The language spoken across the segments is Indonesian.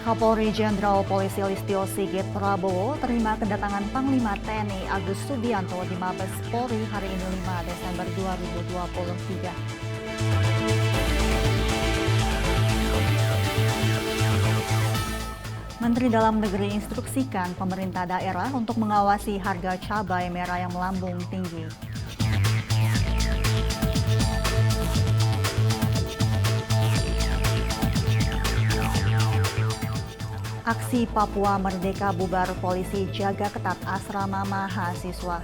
Kapolri Jenderal Polisi Listio Sigit Prabowo terima kedatangan Panglima TNI Agus Subianto di Mabes Polri hari ini 5 Desember 2023. Menteri Dalam Negeri instruksikan pemerintah daerah untuk mengawasi harga cabai merah yang melambung tinggi. Aksi Papua Merdeka bubar, polisi jaga ketat asrama mahasiswa.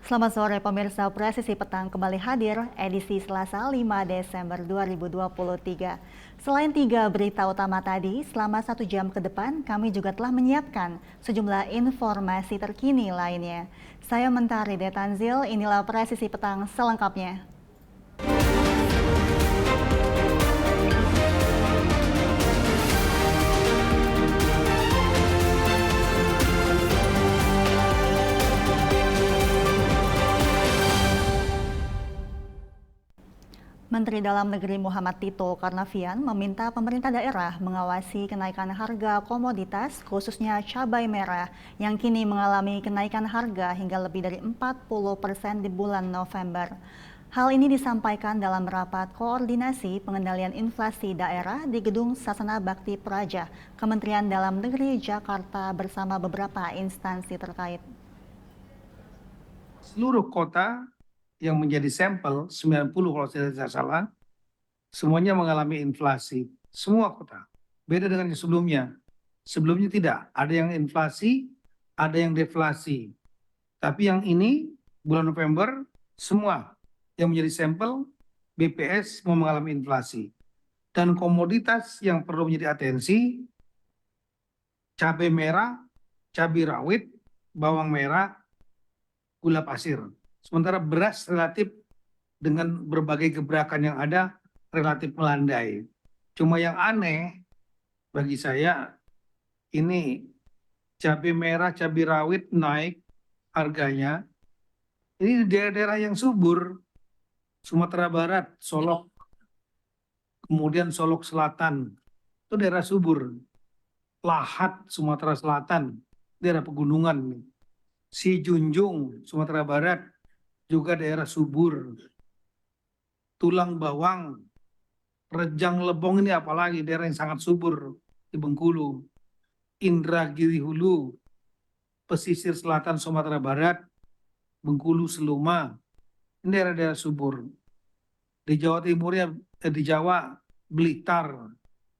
Selamat sore pemirsa, Presisi Petang kembali hadir edisi Selasa 5 Desember 2023. Selain 3 berita utama tadi, selama 1 jam ke depan kami juga telah menyiapkan sejumlah informasi terkini lainnya. Saya Mentari Detanzil, inilah Presisi Petang selengkapnya. Menteri Dalam Negeri Muhammad Tito Karnavian meminta pemerintah daerah mengawasi kenaikan harga komoditas khususnya cabai merah yang kini mengalami kenaikan harga hingga lebih dari 40% di bulan November. Hal ini disampaikan dalam rapat koordinasi pengendalian inflasi daerah di Gedung Sasana Bakti Praja, Kementerian Dalam Negeri Jakarta bersama beberapa instansi terkait. Seluruh kota yang menjadi sampel 90 kalau tidak salah, semuanya mengalami inflasi. Semua kota. Beda dengan yang sebelumnya. Sebelumnya tidak. Ada yang inflasi, ada yang deflasi. Tapi yang ini, bulan November, semua yang menjadi sampel BPS mau mengalami inflasi. Dan komoditas yang perlu menjadi atensi, cabai merah, cabai rawit, bawang merah, gula pasir. Sementara beras relatif dengan berbagai gebrakan yang ada relatif melandai. Cuma yang aneh bagi saya ini cabai merah, cabai rawit naik harganya. Ini di daerah-daerah yang subur. Sumatera Barat, Solok, kemudian Solok Selatan. Itu daerah subur. Lahat, Sumatera Selatan, daerah pegunungan. Si Junjung, Sumatera Barat, juga daerah subur. Tulang Bawang, Rejang Lebong ini apalagi daerah yang sangat subur di Bengkulu. Indragiri Hulu, pesisir selatan Sumatera Barat, Bengkulu, Seluma, ini daerah-daerah subur. Di Jawa Timurnya, di Jawa, Blitar,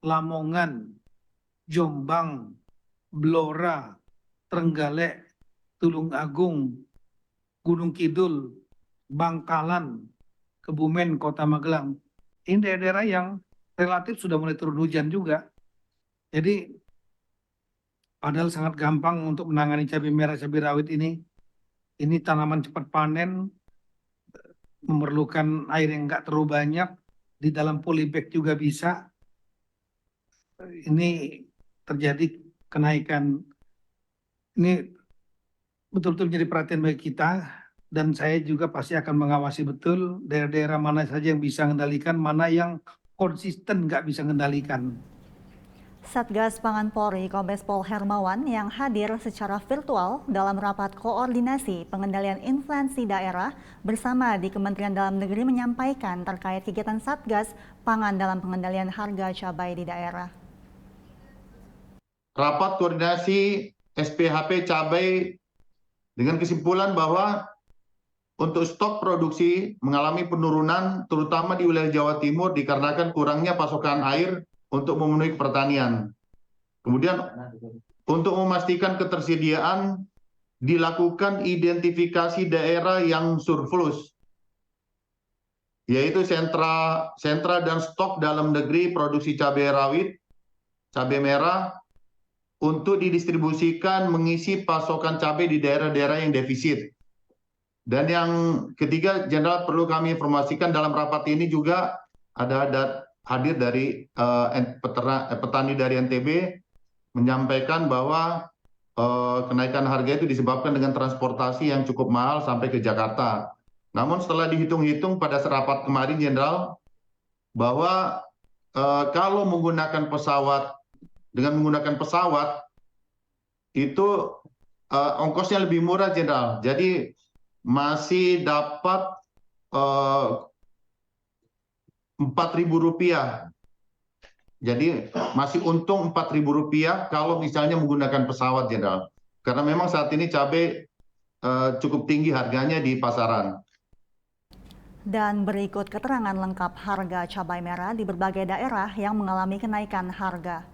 Lamongan, Jombang, Blora, Trenggalek, Tulung Agung, Gunung Kidul, Bangkalan, Kebumen, Kota Magelang. Ini daerah-daerah yang relatif sudah mulai turun hujan juga. Jadi, padahal sangat gampang untuk menangani cabai merah, cabai rawit ini. Ini tanaman cepat panen, memerlukan air yang nggak terlalu banyak. Di dalam polybag juga bisa. Ini terjadi kenaikan. Ini betul-betul menjadi perhatian bagi kita, dan saya juga pasti akan mengawasi betul daerah-daerah mana saja yang bisa mengendalikan, mana yang konsisten nggak bisa mengendalikan. Satgas Pangan Polri Kombes Pol Hermawan yang hadir secara virtual dalam rapat koordinasi pengendalian inflasi daerah bersama di Kementerian Dalam Negeri menyampaikan terkait kegiatan Satgas Pangan dalam pengendalian harga cabai di daerah. Rapat koordinasi SPHP cabai dengan kesimpulan bahwa untuk stok produksi mengalami penurunan terutama di wilayah Jawa Timur dikarenakan kurangnya pasokan air untuk memenuhi pertanian. Kemudian untuk memastikan ketersediaan dilakukan identifikasi daerah yang surplus, yaitu sentra dan stok dalam negeri produksi cabai rawit, cabai merah, untuk didistribusikan mengisi pasokan cabai di daerah-daerah yang defisit. Dan yang ketiga, Jenderal, perlu kami informasikan dalam rapat ini juga ada hadir dari petani dari NTB menyampaikan bahwa kenaikan harga itu disebabkan dengan transportasi yang cukup mahal sampai ke Jakarta. Namun setelah dihitung-hitung pada rapat kemarin, Jenderal, bahwa kalau menggunakan pesawat, dengan menggunakan pesawat itu ongkosnya lebih murah, Jenderal. Jadi masih dapat Rp4.000. Jadi masih untung Rp4.000 kalau misalnya menggunakan pesawat, Jenderal. Karena memang saat ini cabai cukup tinggi harganya di pasaran. Dan berikut keterangan lengkap harga cabai merah di berbagai daerah yang mengalami kenaikan harga.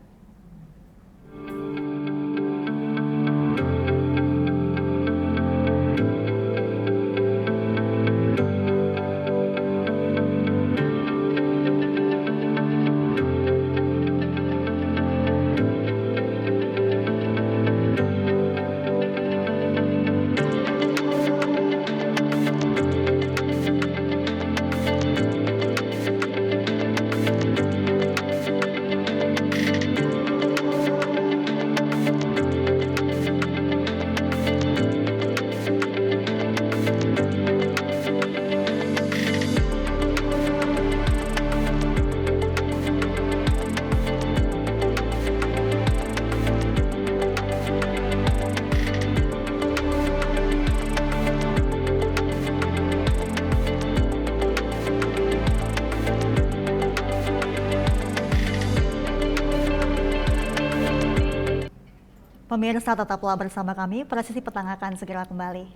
Pemirsa, tetaplah bersama kami, Presisi Petang akan segera kembali.